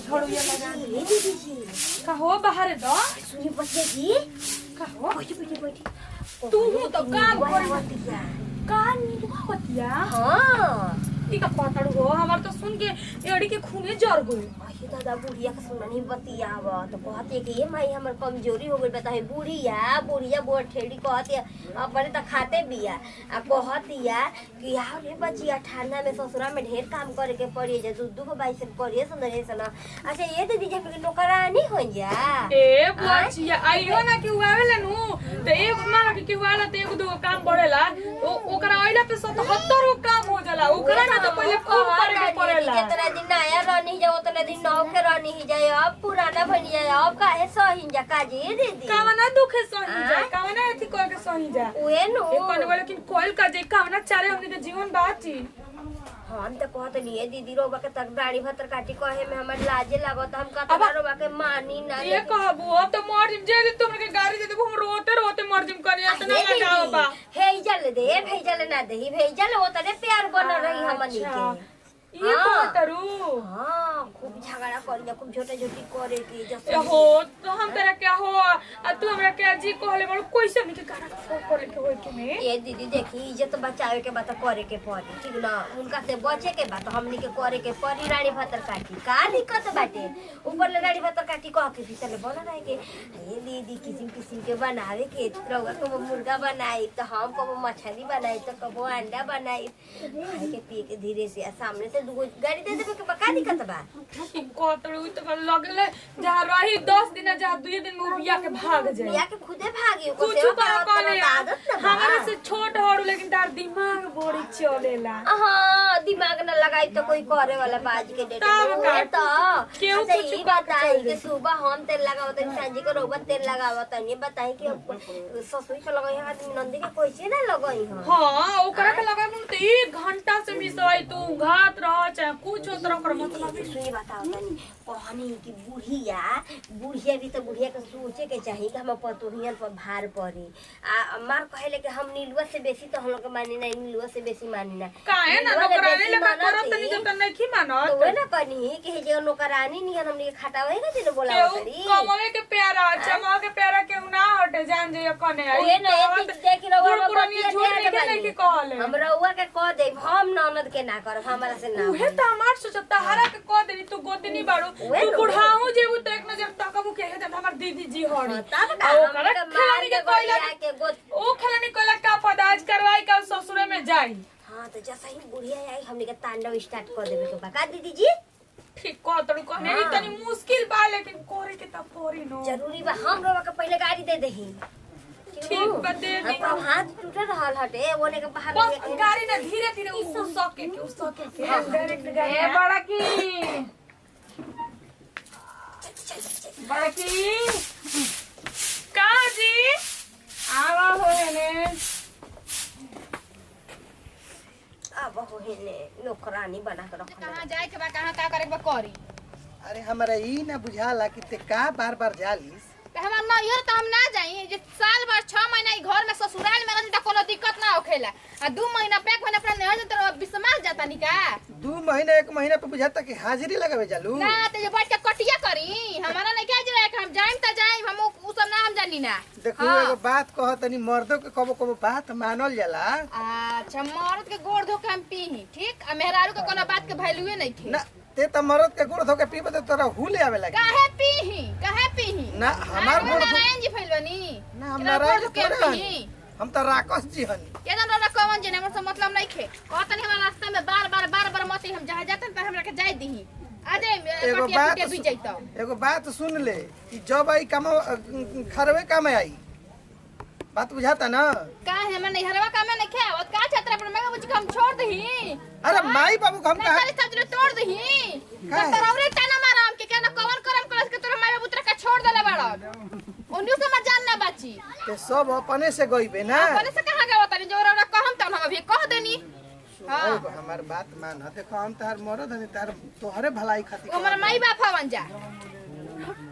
झाड़ू ये लगा ये दीदी जी कहो बाहर दो सुनी बच्चे जी कहो बैठी बैठी बैठी तू तो काम कर बतिया का नीलवा बतिया हाँ ई का पटड़ हो हमार तो सुन के एड़ी के खूने जर गई अरे दादा बुढ़िया के सुननी बतिया तो कहते कि ये माई हमर कमजोरी हो गई बता है बुढ़िया बुढ़िया बोर ठेड़ी कहते अपने तो खाते बिया आ कहतिया कि यार रे बचिया ठंडा में ससुरा में ढेर काम करे के पड़ी जे दूध को बाई से पड़ी सुंदर है सना अच्छा ये दीदी जी के नौकरानी हो जा ए बचिया आइयो ना कि आवेला नु तो एक मारा कि हुआला तो एक दो काम बढ़ेला ओकरा आइला पे 77 गो काम हो जाला ओकरा ना तो पहले खूब करे के पड़ेला जितना दिन नया रहनी जाए उतना दिन नौ के रहनी ही जाए अब पुराना बन जाए अब काहे सही जा काजी दीदी कावना दुखे सही जा कावना एथी कह के सही जा ओए नु ए कोन बोले कि कोइल का जे कावना चारे हमनी के जीवन बाची हम तो कहत नहीं दीदी रोबा के तक दाढ़ी भतर काटी कहे में हमर लाजे लागत हम कतना रोबा के मानी ना ये कहबू अब तो मर जे दिन तुमरे के गाड़ी दे हम रोते रोते मर जिम करे इतना लगाओ बा भेजल दे भेजल ना दे भेजल ओतने प्यार बन रही हमनी के ये कहतरू हां खूब झगड़ा कर खूब छोटे छोटी करे के जैसे हो तो हम तेरा क्या हो आ तू हमरा के जी कहले बड़ कैसे हमनी के गाना करे के होय के में ये दीदी देखी इज्जत बचावे के बात करे के पड़ी ठीक ना उनका से बचे के बात हमनी के करे के पड़ी रानी भतर काटी का दिक्कत बाटे ऊपर ले रानी भतर काटी कह के भीतर ले बना रहे के ये दीदी किस्म किस्म के बनावे के रउआ को मुर्गा बनाई तो हम को मछली बनाई तो कबो अंडा बनाई खाए के पी के धीरे से सामने से दुगो गाड़ी दे देबे के का दिक्कत बा कहतरू तो लगले जहां रही 10 दिन जहां 2 दिन में बिया के भाग जाए बिया के खुदे भागी को कुछ करे आदत ना हमारे से छोट हड़ू लेकिन तार दिमाग बड़ी चलेला हां दिमाग न लगाई तो कोई करे वाला बाज के डेट में तो केहू कुछ बताई कि सुबह हम तेल लगावत नहीं सांझी को रोबा तेल लगावत नहीं बताई कि ससुई के लगाई आदमी नंदी के कैसे ना लगाई हां ओकरा के लगाई तो 1 घंटा से मिसवाई तू घात रह चाहे कुछ तरह कर मतलब सुई बताओ तनी कहनी कि बुढ़िया भी तो बुढ़िया के सोचे के चाहिए कि हम पतोहियन पर भार पड़ी आ मार कहले कि हम नीलुआ से बेसी तो हम लोग के मानी ना नीलुआ से बेसी मानी ना काहे ना नौकरानी लगा करत तनी जब तक नहीं मानत तो वे ना कहनी कि जे नौकरानी नहीं हमनी के खटावे के दिन बोला तरी कमवे के प्यारा चमवा के प्यारा के ना हटे जान जे कने आई ओए ना देख रहो पुरानी झूठ नहीं के कहले हम रउआ के कह दे हम ननद के ना करब हमरा से ना उहे त हमार सोचता हरा के कह देनी तू गोतनी बाड़ू तू बुढ़ाऊ जेबू तो एक नजर तकबू के हे त हमर दीदी जी हड़ी ओ करे खलानी के कोइला ओ खलानी कोइला का पदाज करवाई का ससुरे में जाई हां तो जैसे ही बुढ़िया आई हमनी के तांडव स्टार्ट कर देबे के बका दीदी जी ठीक कहतड़ू कहने तनी मुश्किल बा लेकिन करे के त पोरी नो जरूरी बा हम रोवा के पहले गाड़ी दे देही ठीक बते दी अब हाथ टूट रहल हटे ओने के बाहर बस गाड़ी ना धीरे धीरे उ सके के डायरेक्ट गाड़ी ए बड़ा की काजी आवा होने अब होने नौकरानी बना के रखल कहां जाए के बा कहां का करे के बा करी अरे हमरा ई ना बुझाला कि ते का बार-बार जालिस त हमर नैहर त हम ना जाई जे साल भर 6 महीना ई घर में ससुराल में रहनी त कोनो दिक्कत ना होखेला आ 2 महीना पैक महीना अपना नैहर त बिस्माल जाता नी का 2 महीना 1 महीना पे बुझाता कि हाजिरी लगावे जालू ना त जे बैठ के कटिया करी हमारा नहीं कह जे हम जाइम त जाइम हम उ सब ना हम जानी ना देखो एगो बात कह तनी मर्दों के कबो बात मानल जाला अच्छा मर्द के गोड़ धो के हम पीही ठीक आ मेहरारू के कोनो बात के वैल्यूए नहीं थे ना ते त मर्द के गोड़ धो के पीबे त तोरा हुले आवे लागी काहे पीही ना हमार गोड़ धो नारायण जी फैलवनी ना हम नारायण के पीही हम त राकस जी हनी के जन रोला कवन जने हमर से मतलब नहीं खे कहतनी हमरा रास्ता में बार मत हम जहां जातन त हमरा के जाय दीही आजे कटिया भी जइतो एगो बात सुन ले कि जब आई काम खरवे काम आई बात बुझाता ना का है मैं नहीं हरवा काम नहीं खे और का छात्र पर मैं मुझे हम छोड़ दही अरे माई बाबू हम का सारे सब तोड़ दही तरौरे टाना माराम के कहना कवन करम कलस के तोरा माई बाबू तोरा का छोड़ देले बड़ ओन्यू से मत जान ना बाची ते सब अपने से गइबे ना अपने से कहां गवा तनी जोरा कहम त हम अभी कह देनी हां हमार बात मान देखो हम तार मरद हनी तार तोहरे भलाई खातिर हमर माई बाप हवन जा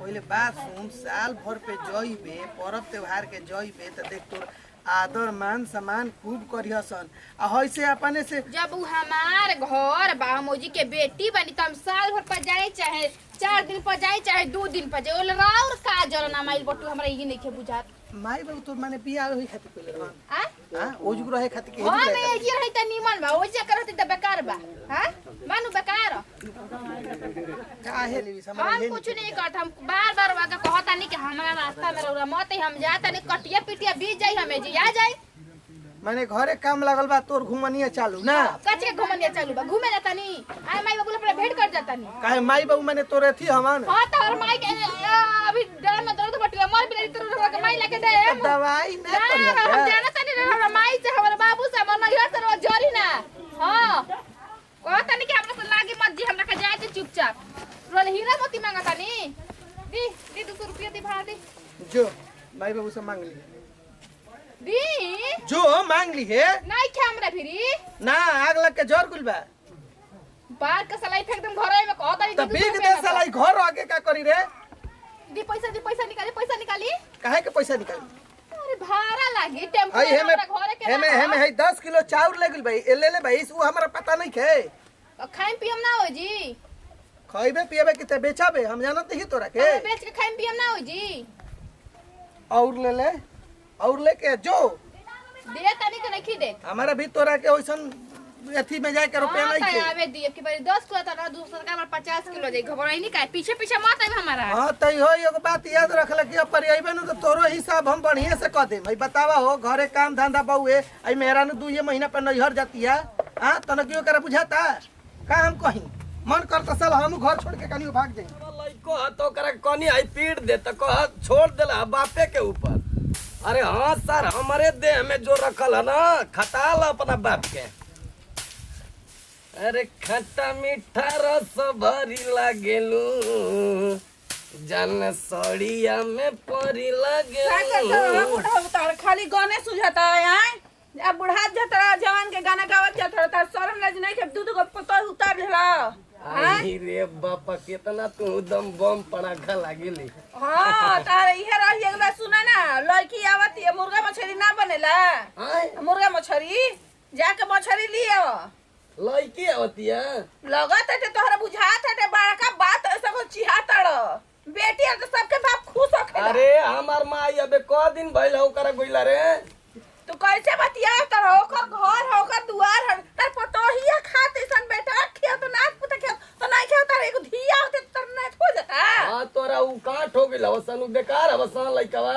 पहले बात सुन साल भर पे जइबे पर्व त्योहार के जइबे त देख तोर आदर मान सम्मान खूब करिहसन आ हइसे अपने से जब उ हमार घर बा मौजी के बेटी बनी त हम साल भर पर जाए चाहे 4 दिन पर जाए चाहे 2 दिन पर जाए ओल राउर का जरना माइल बटू हमरा ई नहीं के बुझात माई बाबू तो माने बियाह होई खातिर पहिले रहन हां हां ओजुग रहे खातिर के हां मैं ये रही त निमन बा ओजे करत त बेकार बा हां मानु बेकार काहे लेवी हम समारे कुछ नहीं करत हम बार-बार वागा कहता नहीं कि हमरा रास्ता में रौरा मत हम जाता नहीं कटिया पिटिया बीत जाई हमें जी आ जाई माने घरे काम लागल बा तोर घुमनिया चालू ना कच्चे घुमनिया चालू बा घूमे जाता नहीं आय माई बाबू अपने भेंट कर जाता नहीं काहे माई बाबू माने तोरे थी हमन हां तो और माई के अभी डर में दर्द बटिया मर भी नहीं तो माई लेके दे दवाई ना ना हम जाना तनी हमरा माई से हमरा बाबू से हमर नैहर से जरी ना हां कहता नहीं कि हमरा से लागी मत जी हमरा के जाए दे चुपचाप रोल हीरा मोती मांगता नहीं दी 200 रुपया दी भाड़ा दी जो माई बाबू से मांग ली दी जो मांग ली है नहीं क्या हमरा फिरी ना आग लग के जोर गुल बा बाहर का सलाई फेंक दम घरे में कहता नहीं तो बीक दे साला घर आगे का करी रे दी पैसा निकाली काहे के पैसा निकाली अरे भाड़ा लागी टेम्पो हई हमरा घरे के हेमे हई 10 किलो चाउर ले गेल भाई ले ले भाई वो हमरा पता नहीं खे खाइम पियम ना हो जी खइबे पियबे किते बेचाबे हम जानत नहीं तोरा के बेच के खाइम पियम ना हो जी और ले और लेके जो दे तनी के नहीं दे हमारा भी तोरा के ओइसन अथी में जाए के रुपया नहीं हां खे आवे दी अब की बारी 10 किलो ता दूसरा का 50 किलो जाई घबराई नहीं का पीछे मत आवे हमारा हां तई हो एगो बात याद रखल कि पर अइबे न तो तोरो हिसाब हम बढ़िया से क देम भाई बतावा हो घरे काम धंधा बहुए आई मेहरा न 2 महीना पे नैहर जातिया हां तने क्यों करे बुझाता का हम कहीं मन करता साल हम घर छोड़ के कनियो भाग जाई लइको तो करे कनी आई पीट दे त कह छोड़ देला बापे के ऊपर अरे हाँ सर हमारे देह में जो रखल है ना खटाल अपना बाप के अरे खट्टा मीठा रस भरी लागेलू जन सड़िया में परी लागेलू तार खाली गाने सुझाता है अब बुढ़ा जाता जवान के गाना गावत जाता तार शर्म लज नहीं के दूध को पतो उतार लेला आई रे बापा कितना तू दम बम पड़ाखा लागेली हां तार इहे रही एकला सुना ना लड़की आवत है मुर्गा मछली ना बनेला आय मुर्गा मछली जाके मछली ली आवा लड़की आवतिया लगत है तोहरा बुझात है बड़का बात ऐसा को चिहातड़ बेटी है तो सबके बाप खुश होखेला अरे हमार माई अबे क दिन भइल हो करे गइला रे तू कैसे बतिया तर होकर घर होकर दुआर है तर पतोहिया खाते सन बेटा खिया तो नाक पुत खिया तो नहीं खिया तर एगो धिया होते तर नहीं हो जाता हां तोरा उ काट हो गेल वसन बेकार वसन लइकवा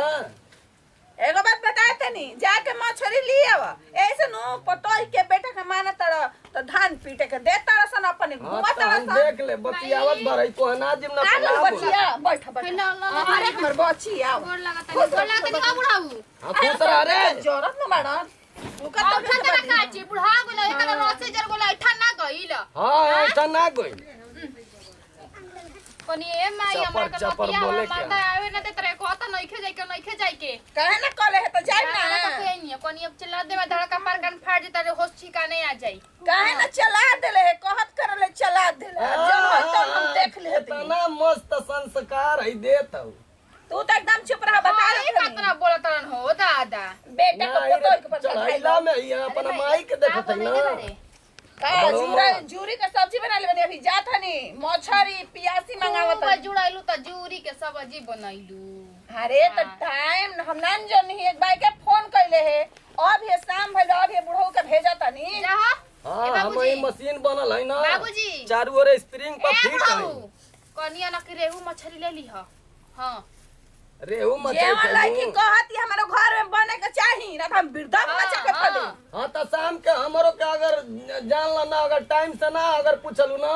एगो बात बताए तनी जाके मछली ली आवा ऐसे नो पतोही के बेटा के माना तर तो धान पीटे के दे तर सन अपने हां घुमा तो तर हम देख ले बतियावत भरई को ना जिम ना ना बचिया बैठ ला, ला, अरे हमर बचिया गोड़ लगाता नहीं का बुढ़ाऊ हां दूसरा रे जरूरत न बाड़ा तू का और खतरा काची बुढ़ा गेल एकरा रसे जर गोला इठा ना गइल हां ऐसा ना गइल कनी ए माई हमरा के चपर बतिया बोले माता आवे ना ते तरे कहता नइखे जाई के कहे ना कले है तो जाई ना कनी अब चला देवा धड़का मार गन फाड़ देता रे होश ठिकाने आ जाई कहे ना चला देले है कहत करले चला देले जब हो तो हम देख ले इतना मस्त संस्कार है देत हूं तू तो एकदम चुप रहा बता अरे रही कतना बोलत रहन हो दादा बेटे को फोटो के पर चढ़ाइला में ये अपन माई के देखत है ना का जूरी का सब्जी बना ले अभी जात हनी मछरी पियासी मंगावत तू जुड़ाइलू त जूरी के सब्जी बनाइलू अरे तो टाइम हम नान जो नहीं एक बाई के फोन कइले है अब ये शाम भइल अब ये बुढ़ऊ के भेजा तनी जा हां हम ई मशीन बनल है ना बाबूजी चारों ओर स्प्रिंग पर फिट है कनिया न के रेहू मछली ले ली हां रेहू मछली जेवन लड़की कहत है हमारे घर में बने के चाहिए ना तो हम वृद्धा बच्चा के पदे हां तो शाम के हमरो के अगर जानला ना अगर टाइम से ना अगर पूछलू ना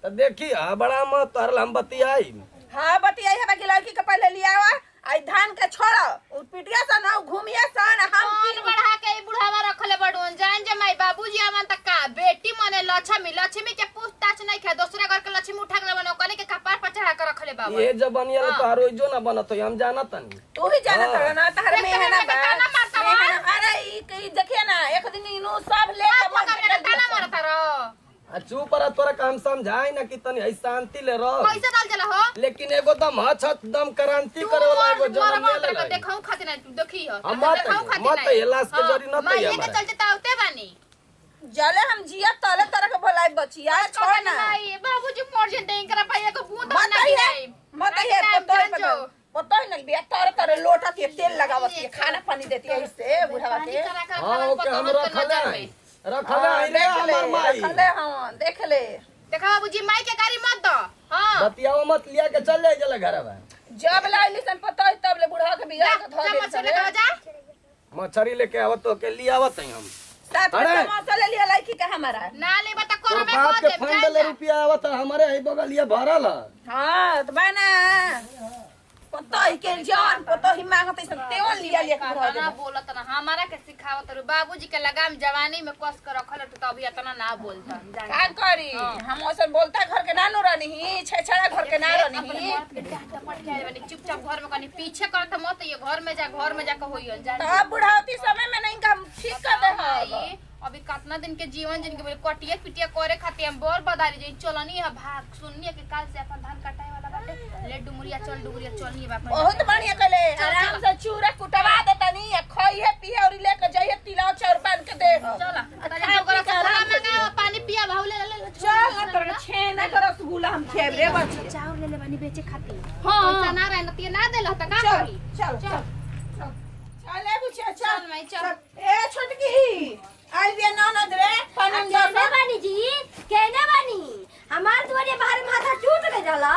तो देखी बड़ा मत तोहर हम बतियाई हां बतियाई है बाकी लड़की के पहले लिया आवा आई धान के छोड़ा उ पिटिया से ना घूमिया सन हम कौन बढ़ा के बुढ़ावा रखले बडून जान जे माई बाबूजी आवन तक का बेटी मने लक्ष्मी के पूछताछ नहीं खे दूसरे घर के लक्ष्मी उठा के बनो कने के कपार पर चढ़ा के रखले बाबा ये जब बनिया तो हरो जो ना बनत हो हम जानत नहीं तू ही जानत है ना तार में है ना ताना मारता बा। अरे ई देखिए ना एक दिन इनु सब ले के ताना मारता रो चुप रह, तोरा काम समझाई ना कि तनी शांति ले रह। कैसे डाल चला हो लेकिन एगो दम हछत दम क्रांति करे वाला एगो जन्म ले ले। देखाऊ खातिर ना देखी हो मत हिलास के जरी न मैं तई ये के चलते तावते बानी जले हम जिया तले तरह के भलाई बचिया छोड़ ना नहीं बाबूजी मर जेते इनकरा पाए को बूंद मत ना ये गिराई मत ये पता ही नहीं बिया तारे तारे लोटा के तेल लगावती है, खाना पानी देती है इससे बुढ़ावा के। हां ओके हम रखले आई रे हमर माई रखले हां देख ले। देखा बाबूजी माई के गाड़ी मत दो हां बतियाओ मत लिया के चल जाए जला घरवा। जब लाइली सन पता है तब ले बुढ़ा के बिया के धो दे चले जा मछरी लेके आवत तो के लिए आवत है हम। साथ में समोसा ले लिया लड़की का हमारा ना ले बता तोर कोर में बाप खो के दे फंड ले रुपया आवत हमारे है बगलिया भरल। हां तो बना पता ही के जान पता ही मांगत है तेवन लिया लिया के धो दे। ना बोलत ना हमारा के सिखावत रू बाबूजी के लगाम जवानी में कस कर रखल तो अभी इतना ना बोलता का करी हम ओसन बोलता घर के ना नो रहनी छेछड़ा घर के ना रहनी चुपचाप घर में कनी पीछे करत मत ये घर में जा होइल जा तब बुढ़ावती समय में नहीं काम ठीक कर दे भाई अभी कितना दिन के जीवन जिनके बोले कटिया पिटिया करे खातिर हम बोल बदारी जाई चलनी है भाग सुननी है कि काल से अपन धान कटाए वाला बाटे ले डुमरिया चलनी बाप बहुत बढ़िया कले आराम से चूरा कुटवा देता नहीं खइए पिए और लेके जाइए तिला चाउर बांध के दे चल तनी ओकरा से थोड़ा मंगा पानी पिया भाऊ ले चल ना तोरा छेना के रसगुल्ला हम खेब रे बच्ची चाउर ले बानी बेचे खातिर हां पैसा ना रहे न ना देला त का करी चल चल बुचिया चल मैं चल ए छोटकी आई बिया ननद रे पनम केने बानी जी केने बानी हमार तुम्हारे बाहर माथा टूट गई जाला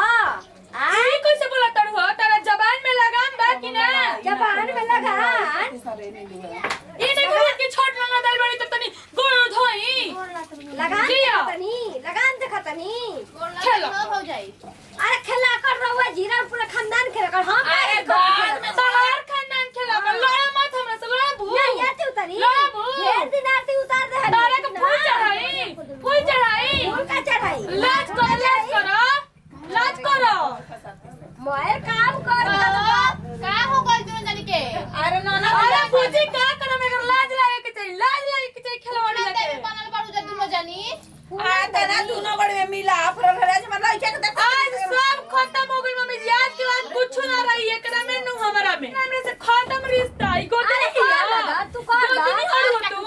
आई कैसे बोला तड़ हो तेरा जबान में लगाम बा कि ना जबान में लगान ई नहीं बोल के छोट ना दल बड़ी त तनी गोड़ धोई लगान जिया। देखतनी खेलो। हो जाई अरे खेला कर रहुआ जीरा पूरा खानदान खेला कर हम अरे बाद में बाहर खानदान खेला कर लड़ा मत हमरा से लड़ा भू नहीं आती उतारी लाबू। ढेर दिन आरती उतार दे तारे के फूल चढ़ाई फूल का चढ़ाई लाज करो मोर काम कर का हो गइल तू जानी के अरे नाना अरे पूजी का करम एकर लाज लागे के चाहिए खिलवाड़ी ते जाके बनल बाड़ू जा दुनो जानी आ तना दोनों बड़े में मिला afro घरे में लइका के देखो आज सब खत्म हो गइल मम्मी जी आज के बाद कुछ ना रही एकरा में नु हमरा में हमरे से खत्म रिश्ता ई गोतनी अरे यार लगा तू कर तू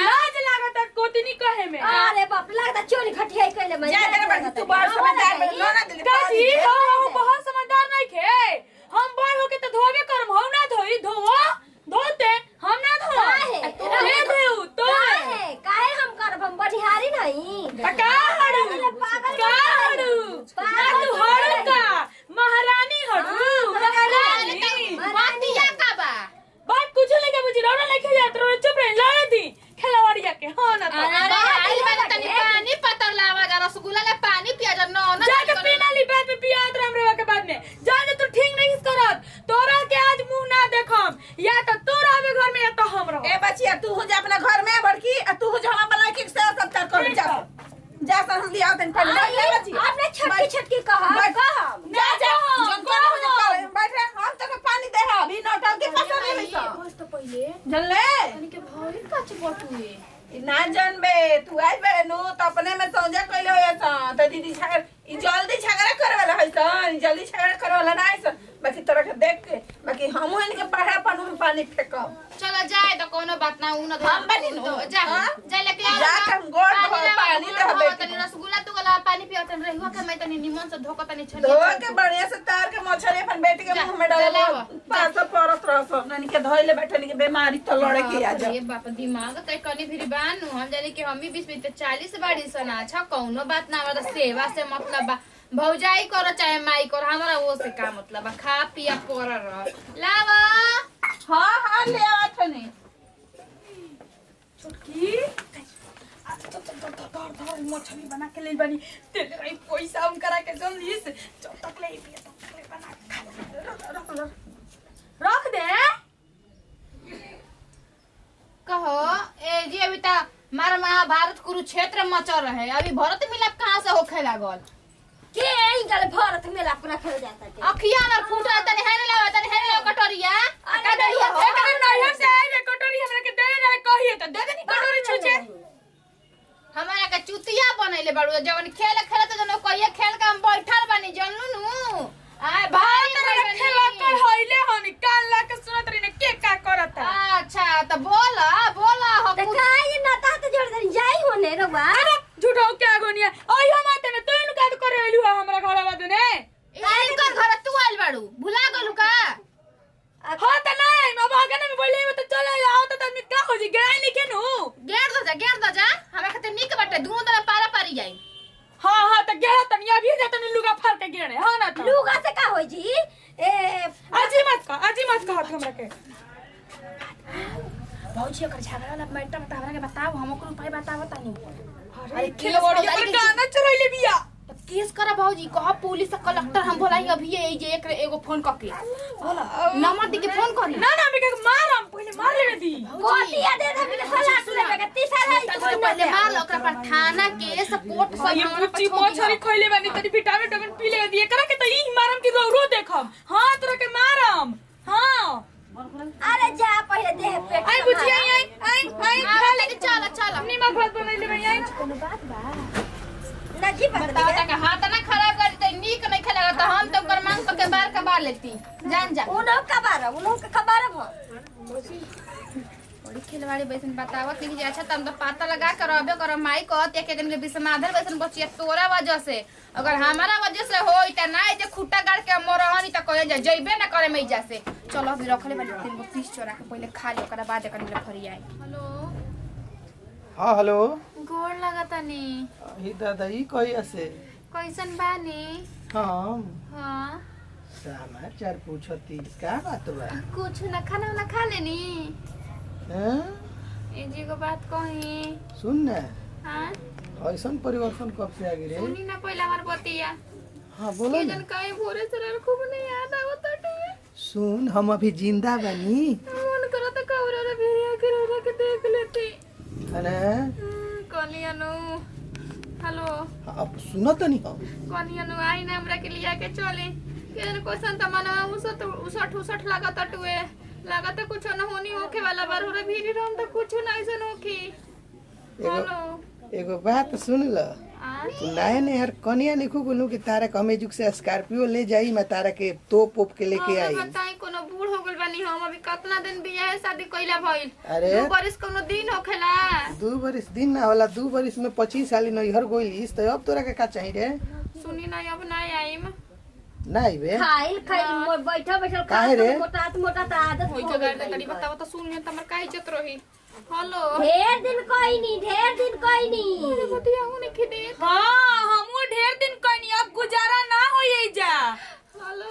लाज लागत गोतनी कहे में अरे बाप लगता चोरी खटियाई कइले मैं जा तेरे बात तू बड़ समझदार बन ना दिल काजी हो बहुत समझदार नहीं खे हम बड़ हो के तो धोबे करम हो ना धोते हम ना धो रे देऊ तो काहे हम करब हम बढ़ियारी नहीं का हड़ू तू हड़ू का महारानी हड़ू महारानी बातिया का बा बात कुछ लेके मुझे रोना लेके जात रो चुप रह लड़ा दी खिलवाड़िया के हां ना तो अरे आई बात तनी पानी पतर लावा जा रसगुल्ला ले पानी पिया जा न जाके पीना ली बात पे पियात राम रेवा के बाद में जाने तू ठीक नहीं करत तोरा के आज मुंह ना देखम या तो तू रहबे घर में या तो हम रहो ए बचिया तू हो जा अपना घर में बड़की आ तू हो जा हम बना के से सब कर जा सर हम लिया तन पहले ले बचिया आपने छटकी कहा जा जन को हो जा बैठ रे हम तक पानी दे हा अभी नौटल के पसंद नहीं सा बस तो पहले जन ले तनी के भौरी काच बटुए ना जानबे तू आई बहनू तो अपने में समझा कइले होय सा त दीदी झगड़ा ई जल्दी झगड़ा करे वाला है सन जल्दी झगड़ा करे वाला ना है सन बाकी तोरा के देख के बाकी हम इनके पढ़ा पन में पानी फेंकब चलो जाए तो कोनो बात ना उ न हम बनी नु। जा हाँ? जा लेके आ जा के हम गोड़ धो पानी दे हबे तनी रसगुल्ला तू गला पानी पिया तनी रहिवा के मैं तनी निमन से धोको तनी छनी धो के बढ़िया से तार के मछली अपन बेटी के जा, मुंह में डाल चलावा। पास परत रस ननी के धइले बैठनी के बीमारी तो लड़े के आ जा ये बाप दिमाग तय कनी फिर बानू हम जाने कि हम भी 20 40 बाड़ी सन अच्छा कौनो बात ना हमरा सेवा से मतलब बा भौजाई करो चाहे माई करो हमरा वो से का मतलब बा खा पिया कर रह लावा हां हां ले आवत हनी की मछली बना के ले बनी तेरे रही पैसा हम करा के जल्दी से जब तक ले पिया तब तक ले बना रख दे कहो ए जी अभी तक मार महाभारत कुरुक्षेत्र मचल रहे अभी भरत मिलाप कहां से होखे लागल के इंगल भरत मेला पूरा खेल जाता के अखिया न फूटा तनी है न लावा कटोरिया का डलिया हो एकरे नैहर से आए रे कटोरी हमरा के दे रे कहिए त दे देनी कटोरी छुचे हमारा का चुतिया बनैले बाड़ू जवन खेल खेलत जनो कहिए खेल के हम बैठल बानी जनलू नु आय भाई भाई तेरा खेला कर होइले हनी कान ला के सुनत रही ने के का करता। अच्छा तो बोला हम तो काहे ना ता तो जोड़ दे जाई होने रवा अरे झूठो क्या गोनिया ओइ हम आते ने तोइन का करे आइलु हमरा घर वाला ने इनका घर तू आइल बाड़ू भुला गलू का हां त नहीं अब आगे में बोले में तो चले आओ तो तनी का हो जी गए नहीं के नु गेर दो जा हमरा खातिर निक बाटे दोनों तरफ पारा पारी जाई। हां त गेड़ा तनी अभी जा तनी लुगा फाड़ के गेड़े हां ना तो लुगा से का होई जी ए अजी मत कह हमरा के भौजी ओकर झगड़ा वाला मैटर बता हमरा के बताओ हम ओकर उपाय बताओ तनी। अरे खेलवड़िया पर गाना चरैले बिया केस करा भौजी कह पुलिस कलेक्टर हम बोलाई अभी ए जे एक एगो फोन करके बोला नंबर दी के फोन करी ना ना मैं मारम पहले मार ले दी कोटिया दे दे बिना सलाह सुने के तीसरा तो पहले मार लो ओकरा पर थाना केस कोर्ट सब ये हमरा पुच्ची मोछरी खइले बानी तनी विटामिन पी ले दिए करा के त ई मारम की रो देखम हां तोरा के मारम हां अरे जा पहले देह पेट आई बुझिया आई खा ले चल अपनी मां भात बनैले भाई आई कोनो बात बा ना जी बता बताओ ता हाथ ना खराब कर दे नीक नहीं खेलेगा तो हम तो कर मांग के बार का बार लेती जान जा उनो का खबर हो बड़ी खिलवाड़ी बैसन बतावत नहीं जे अच्छा तुम तो पता लगा कर अबे कर माई कहत एक दिन के विषमाधर बैसन बचिया तोरा वजह से अगर हमारा वजह से होई त ना जे खुट्टा गाड़ के मोरहनी त कहे जा जइबे ना करे मैजा से चलो अभी रखले बानी 3 गो पीस चोरा के पहले खा ले ओकरा बाद एकन ले फरी आई। हेलो हाँ हेलो गोड़ लगतानी ई दादा ई कहिया से कैसन बानी हम हां समाचार पूछती का बात बा कुछ ना खाना ना खा लेनी हैं ए जी को बात कही सुन ना हां ऐसन परिवर्तन कब से आ गई रे सुनी ना पहला हमार बतिया हाँ बोलो ना जन कहीं भोरे से खूब नहीं याद आवत टटे सुन हम अभी जिंदा बनी मन करत कवरा रे भेड़िया के रोरा के देख लेती अरे कनियानु हेलो अब सुनो तो नहीं कनियानु आई ना हमरा के लिया के चले केन क्वेश्चन त माना उसट लागत टुए लागत कुछ न होनी होखे वाला बार होरे भीड़ी रहम त कुछ न ऐसन होखी हेलो एगो बात सुन ल तू नया नहर कनिया लिखू बोलू कि तारा कमे जुग से स्कॉर्पियो ले जाई मैं तारा के तोप के लेके आई बताई कोनो बूढ़ हो गइल बानी हम अभी कितना दिन बियाह शादी कइला भइल अरे 2 बरिस कोनो दिन होखेला 2 बरिस दिन ना होला 2 बरिस में 25 साल नैहर गोइलिस तो अब तोरा के का चाहिए रे सुनी ना अब ना आईम नहीं बे खाइल बैठल काहे रे? मोटा त आदत होई के गाड़ तड़ी बताओ त सुन ले तमर काहे इज्जत रही हेलो ढेर दिन कोई नहीं बतिया होने के दे हां हमहु ढेर दिन कनी अब गुजारा ना होई जा हेलो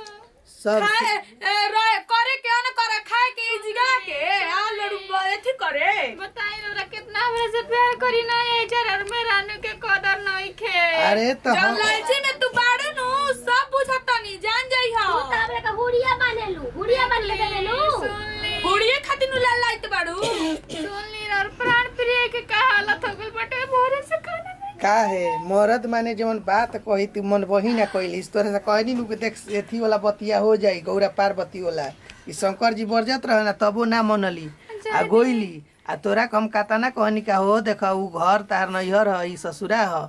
सब खाए करे के न करे खाए के ई जगह के आ लड़ू एथी करे बताई रे कितना हमरा से प्यार करी ना ए जर में रानू के कदर नहीं खे अरे तो हम जलाइची में तू बाड़े नु सब बुझतनी जान जाई हा तू त हमरा का हुड़िया बान ले देलू हुड़िए खातिर नु लाइत बाड़ू सुन ली और प्राण प्रिय के का हालत हो गइल बटे भोरे से खाना नहीं का है मरद माने जवन बात कही तू मन वही ना कहलिस तोरे से कहनी नु कि देख एथी वाला बतिया हो जाई गौरा पार्वती वाला ई शंकर जी बरजत रहे ना तबो ना मनली आ गोइली आ तोरा कम काता ना कहनी का हो देख उ घर तार नैहर ह ई ससुरा ह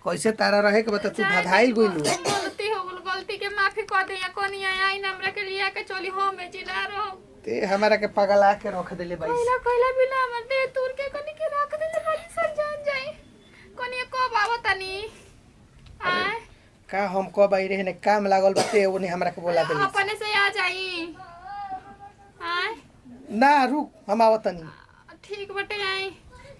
कैसे तारा रहे के बता तू धधाई गोइलू गलती हो गल गलती के माफी कर दे या कोनी आई ना हमरा के लिया के चली हम जिला रहो ते हमारा के पगला के रख देले भाई कहला बिना हमर दे तूर के कोनी के रख देले भाई सर जान जाई कोनी को बावतनी आय का हम कब आई रहे ने काम लागल बाते ओने हमरा के बोला देली अपने से आ जाई आय ना रुक हम आवतनी ठीक बटे आई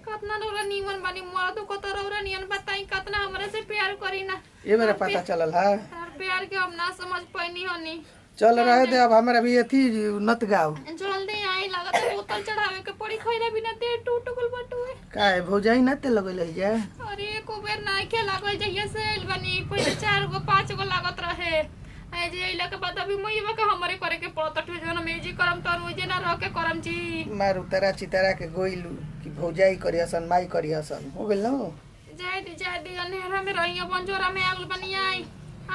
कितना रोरा नीमन बानी मरद को तो रोरा नियन बताई कितना हमरा से प्यार करी ना ये मेरा पता चलल है तार प्यार के हम ना समझ पैनी होनी चल रहे दे अब हमारा भी एथी नत गाओ जल्दी आई लागत बोतल चढ़ावे के पड़ी खइला बिना ते टूट गल बटुए का है भौजाई ना ते लगल है जा अरे को बेर ना के लागल जइया से आइल बनी पहिले 4 गो 5 गो लागत रहे ए जे आइला के बाद अभी मइबा के हमरे करे के पड़त ठे जन मेजी करम त रोजे ना रह के करम जी मार उतरा चितरा के गोइलू कि भौजाई करियसन माई करियसन हो गेल न जाय दी अनहेरा में रहिया बंजोरा में आगल बनी आई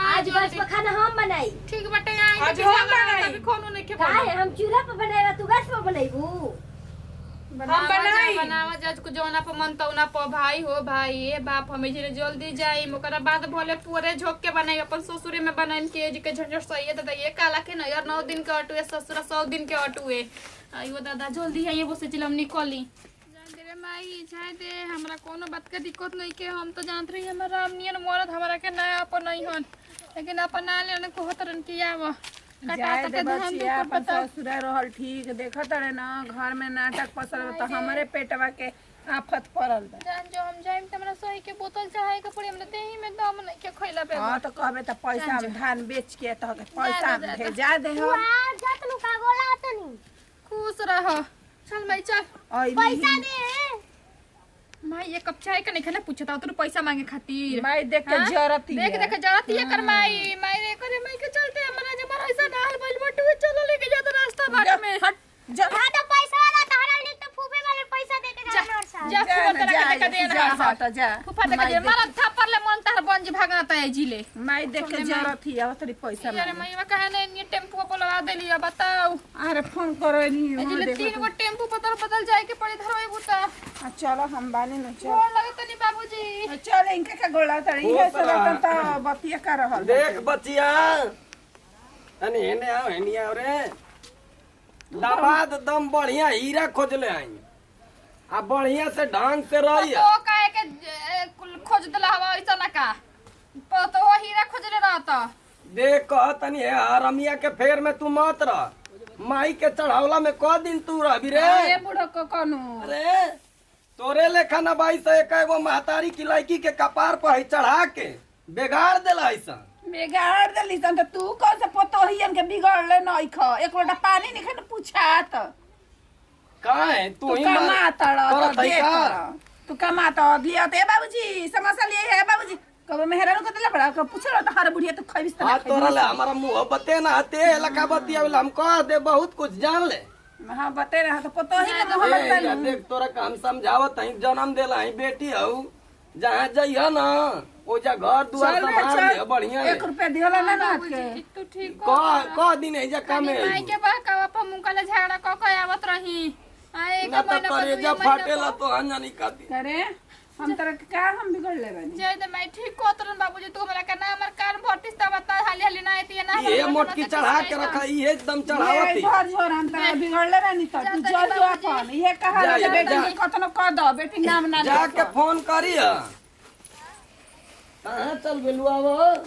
आज गैस पर खाना हम बनाई ठीक बटे आई आज हम बनाई। अभी कोनो नहीं के काहे हम चूल्हा पर बनाएगा तू गैस पर बनाईबू बनाई बनावा जज को जौना पर मन तौना पर भाई हो भाई ए बाप हमें जे जल्दी जाई ओकरा बाद भले पूरे झोक के बनाई अपन ससुरे में बनाई के जी के झंझट सही है दादा ये काला के न यार 9 दिन के अटुए ससुरा 100 दिन के अटुए आइयो दादा जल्दी है ये बसे चिलम निकली रे माई जाए दे हमरा कोनो बात के दिक्कत नहीं के हम तो जानत रही हमरा नियन मरद हमरा के ना अपन नहीं हन लेकिन अपना ले को होतरन किया वो जाए दे बचिया अपन ससुरा रहल ठीक देखत रहे ना घर में नाटक पसर तो हमारे पेटवा के आफत पड़ल बा जान जो हम जाइम त हमरा सही के बोतल चाहे के पड़ी हमरा देही में दम नहीं के खइला पे हां तो कहबे त पैसा हम धान बेच के त पैसा भेजा दे हो जत नु का गोला तनी खुश रह चल भाई चल पैसा दे माई ये कप चाय का नहीं खाना पूछता तू पैसा मांगे खातिर माई देख के जरती देख जरती है कर माई माई करे माई के चलते हमरा जे मर ऐसा डाल बैल बटुए चलो लेके जाता रास्ता बाट में हट हां तो पैसा वाला तारा ले तो फूफे वाले पैसा दे के जा मोर सा जा फूफा तेरा के दे जा रहा हट जा फूफा तेरा के मारा थप्पड़ ले मन तार बंज भागना त जिले माई देख के जरती है तरी पैसा यार माई कहे नहीं टेम्पो बोलवा देलियो बताओ अरे फोन करो नहीं जिले 3 गो टेम्पो बदल जाए के पड़ी धरवे बुता चलो हम बानी न चल बोल लगे तनी बाबूजी चल इनके का गोला तड़ी है सब त बतिया का रहल देख बचिया अने हेने आओ रे दामाद दम बढ़िया हीरा खोजले आई आ बढ़िया से ढंग से रही तो काहे के खोज दला हवा ऐसा ना का तो वो हीरा खोजले रहता देख कह तनी है हरमिया के फेर में तू मत रह माई के चढ़ावला में क दिन तू रहबी रे ए बुढ़ो को कनु अरे तोरे लेखा न बाई से एगो महतारी की लड़की के कपार पर चढ़ा के बेगाड़ देला ऐसा बिगाड़ देली सन त तू कौन से पोतोहियन के बिगड़ले नहीं ख एक लोटा पानी नहीं खन पूछात काहे तू ही कमाता करत है का तू कमाता दिया ते बाबूजी समोसा लिए है बाबूजी कब मेहरारू को दिला बड़ा को पूछल त हर बुढ़िया तू खइबिस त हां तोरा ले हमारा मुंह बते ना हते लका बतिया हम कह दे बहुत कुछ जान ले हां बते रहा त पोतोही के मोहब्बत ए, या तनी देख तोरा काम समझावत हई जन्म देला हई बेटी हऊ जहां जइह ना ओ जा घर दुआर संभाल ले बढ़िया 1 रुपया दिहला ना नाथ के तू ठीक कह दिन है जा कामे माई के बहकावा पर मुंह झगड़ा क के आवत रही आए ना तो करेजा फाटेला तो अंजनी काती करे हम तरह के का हम बिगड़ ले बानी जय दे माई ठीक को तरन बाबूजी तू हमरा का नाम हमर कान भटिस त बता हाली हाली ना आती ना ये मोटकी चढ़ा के रखा ये एकदम चढ़ावती घर झोर हम तरह बिगड़ ले बानी त तू जल जो अपन ये कहा जा, ले जा, बेटी जा। के कतनो क दो बेटी नाम ना जाके फोन करी कहाँ चल गेलू अब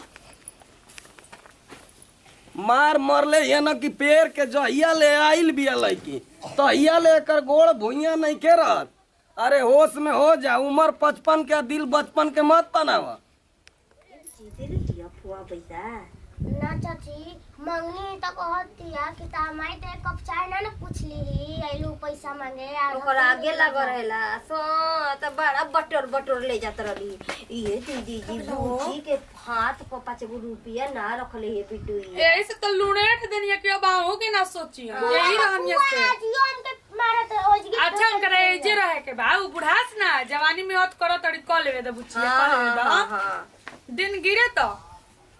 मार मरले ये न कि पेड़ के जहिया ले आइल बिया लड़की तहिया ले कर गोड़ भुइया नहीं के रहत अरे होश में हो जा उम्र 55 के दिल बचपन के मत तनावा सीधे दिया फुआ पैसा ना चाची मंगनी त कहतिया कि ता माई ते कप चाय ना पूछली ही आइलू पैसा मांगे ओकर आगे लग रहेला सो त बड़ा बटोर ले जात रहली ये दीदी जी बूची के हाथ पर 5 रुपया ना रखले हे पिटू यही से तो लुनेट देनिया कि अब आहू के ना सोची यही रहनिया से जियो हमके मारत ओजगी अच्छा हम करे जे रहे के बा उ बुढ़ास ना जवानी में हत करो तड़ी क लेवे द बुचिया क लेवे द दिन गिरे तो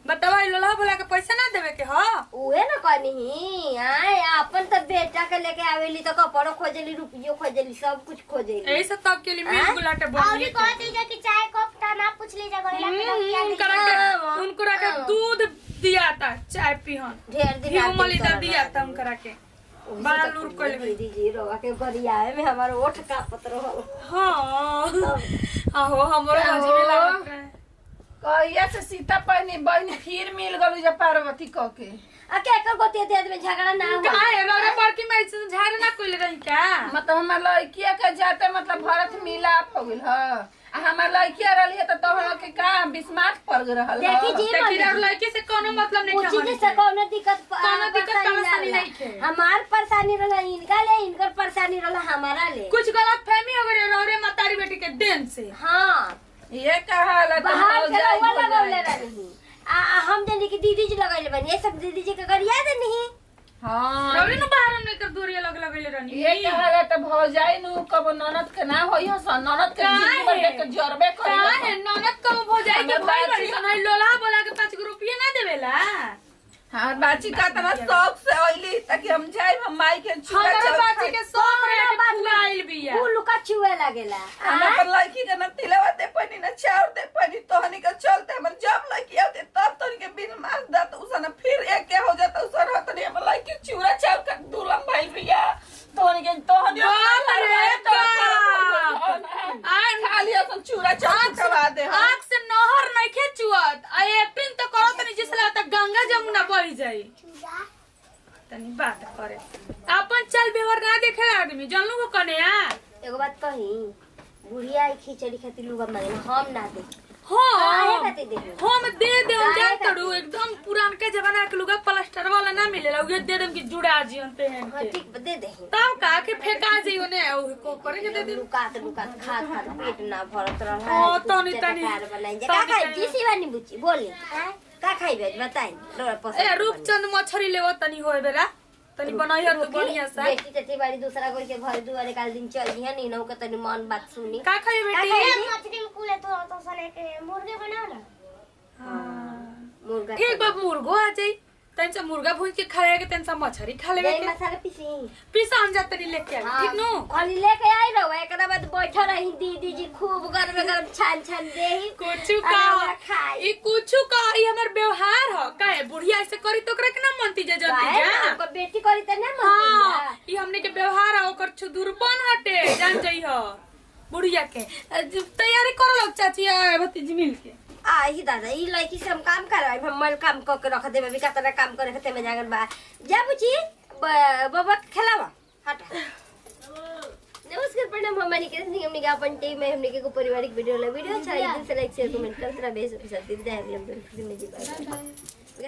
बतावा लोला बोला के पैसा ना देवे के ह उहे न कहनी आय अपन त बेटा के लेके आवेली त कपड़ो खोजेली रुपयो खोजेली सब कुछ खोजेली यही से तब के लिए मिल गुलाटे बोली कहती जा कि चाय कप ता ना पूछली जा उनको रखे दूध दिया था चाय पिहन ढेर दिन घी मलिदा दिया था उनकरा के बड़ा लूर कोल दीदी जी रोवा के गरियाए में हमार ओठ कापत रहल हां आहो हमरो मजे लागत रहे कहिया से सीता पहनी बहन फिर मिल गलू जा पार्वती क के आ के कर गोते दे में झगड़ा ना हो काहे रे बड़की में से झाड़ ना कोइले रही क्या मतलब हमार लड़किया के जाते मतलब भरत मिलाप हो गेल ह आ हमार लड़किया रहली त तोहरा के का बिस्मात पड़ रहल देखी जी देखी रे लड़की से कोनो मतलब नहीं पूछी जे से कोनो दिक्कत परेशानी नहीं है हमार परेशानी रहला इनका ले इनकर परेशानी रहला हमारा ले कुछ गलत फहमी हो गई रे मतारी बेटी के देन से हां ये कहा ला बाहर के लोग लगौले रही आ हम जनी की दीदी जी लगैले बनी ये सब दीदी जी के गरिया दे नहीं हां रवि न बाहर में कर दूरिया लगले रहनी ये कहा ला त भौजाई नु कब ननद के ना होई ह ननद के जिंदगी भर देख के जरबे करी काहे ननद कब हो जाए के भाई बड़ी सनाई लोला बोला के 5 रुपया ना देवेला हाँ बाची का तना शौक से आइली ताकि हम जाए हम माई के चूड़ा हमारे चावल बाची खाए। के शौक रहे कि फुला आइल बिया फूल का चुए लागेला हम अपन लड़की के न तिलवा दे पानी न चाउर दे पानी तोहनी के चलते हमर जब लड़की आते तब तोहनी के बिल मार दा तो उसने फिर एक क्या हो जाता उसने हतनी हमर लड़की चूड़ा चावल का दुल्हन भाई बिया तोहनी के तोहनी खाली अपन चूड़ा चावल खवा दे आँख से नहर नहीं खेचुअत आ एक्टिंग तो करो तनी जिसला त गंगा जमुना बही जाई तनी बात करे अपन चल व्यवहार ना देखे आदमी जानलू को कने एगो बात कही बुढ़िया खिचड़ी खातिर लुगा मांगे हम ना दे हां खातिर दे हम दे दे हम जान तड़ू एकदम पुरान के जमाना के लुगा प्लास्टर वाला ना मिलेला उहे दे देम कि जुड़ा जीवनते हैं हाँ ठीक दे दे तब का के फेंका जाई ओने को करे के दे दे लुकात खा पेट ना भरत रहा ओ तनी तनी बनाई जा का खाई जी शिवानी बुच्ची बोली का खाई बे बताई डोरा पसंद ए रूपचंद मछरी लेव तनी होय बेरा तनी बनाइयो तू बढ़िया सा बेटी टटी बाड़ी दूसरा कोई के घर दुआरे काल दिन चल दिया नी नौ के तनी मन बात सुनी का खाई बेटी मछली में कुले तो सने के मुर्गे बनाओ ना मुर्गा ठीक बा मुर्गो आ जाई तनसा मुर्गा भून के खाए के तनसा मछरी खा लेवे दही के मसाला पीसी पीसा हम जात तनी लेके आ ठीक नु खाली लेके आई रहो एकरा बाद बैठा रही दीदी जी खूब गरम गरम छान छान देही कुछु का ई कुछु का ई हमर व्यवहार ह काहे बुढ़िया ऐसे करी तो ओकरा के ना मनती जे जानती जा हमको बेटी करी त ना हां मन ई हमने के व्यवहार ह ओकर छुदुरपन हटे जान जई ह बुढ़िया के तैयारी कर लो चाची आ भतीजी मिल के आई दादा ई लड़की से हम काम करवाई हम मल काम क के रख देबे का तरह काम करे खते में जागन बा जा बुची बाबा खेलावा हटा नमस्कार प्रणाम हमारी के हमने के अपन टीम में हमने के पारिवारिक वीडियो ला वीडियो अच्छा लगे तो लाइक शेयर कमेंट करते रहे बेस के साथ दे दे अगले वीडियो में जी बाय।